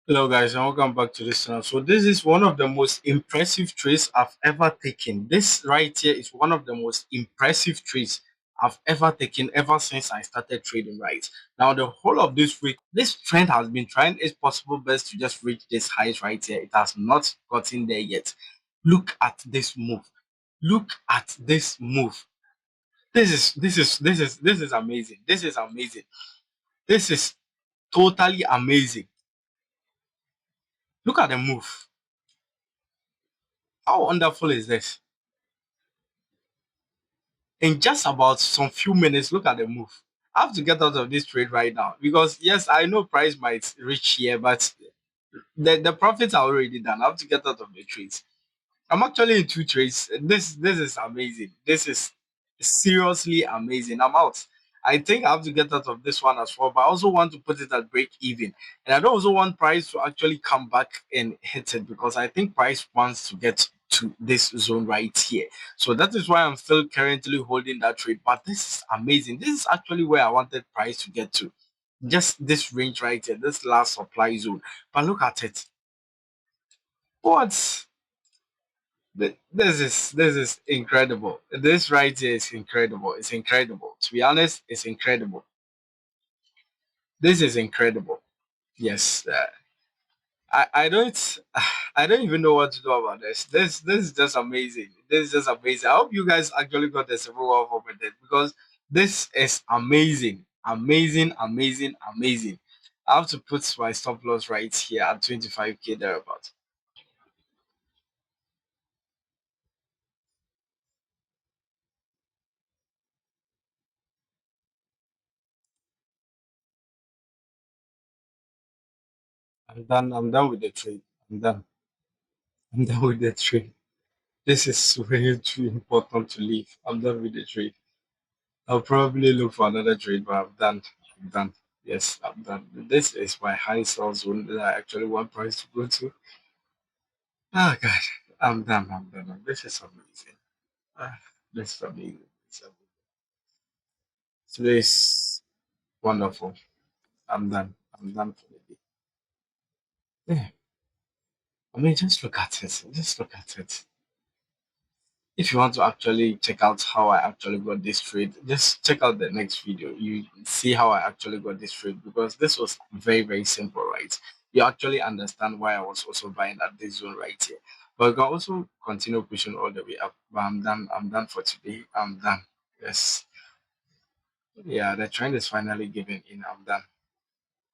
Hello guys and welcome back to this channel. So this is one of the most impressive trades I've ever taken. This right here is one of the most impressive trades I've ever taken ever since I started trading. Right now, the whole of this week, this trend has been trying its possible best to just reach this highs right here. It has not gotten there yet. Look at this move. Look at this move. This is amazing. This is amazing. This is totally amazing. Look at the move. How wonderful is this? In just about some few minutes, look at the move. I have to get out of this trade right now because yes, I know price might reach here, but the profits are already done. I have to get out of the trades. I'm actually in two trades. This is amazing. This is seriously amazing. I'm out. I think I have to get out of this one as well, but I also want to put it at break even. And I don't also want price to actually come back and hit it because I think price wants to get to this zone right here. So that is why I'm still currently holding that trade. But this is amazing. This is actually where I wanted price to get to. Just this range right here, this last supply zone. But look at it. What? This is incredible. This right here is incredible. It's incredible. To be honest, it's incredible. This is incredible. Yes, I don't I don't even know what to do about this. This is just amazing. This is just amazing. I hope you guys actually got the civil war over it because this is amazing, amazing, amazing, amazing. I have to put my stop loss right here at 25k thereabout. I'm done. I'm done with the trade. I'm done. I'm done with the trade. This is way too important to leave. I'm done with the trade. I'll probably look for another trade, but I'm done. I'm done. Yes, I'm done. This is my high sell zone that I actually want price to go to. Oh God, I'm done. I'm done. This is amazing. Ah, this is amazing. It's amazing. Today is wonderful. I'm done. I'm done for the day. Yeah. I mean, just look at it. Just look at it. If you want to actually check out how I actually got this trade, just check out the next video. You see how I actually got this trade because this was very, very simple, right? You actually understand why I was also buying at this zone right here. But you can also continue pushing all the way up. But I'm done. I'm done for today. I'm done. Yes. Yeah, the trend is finally giving in. I'm done.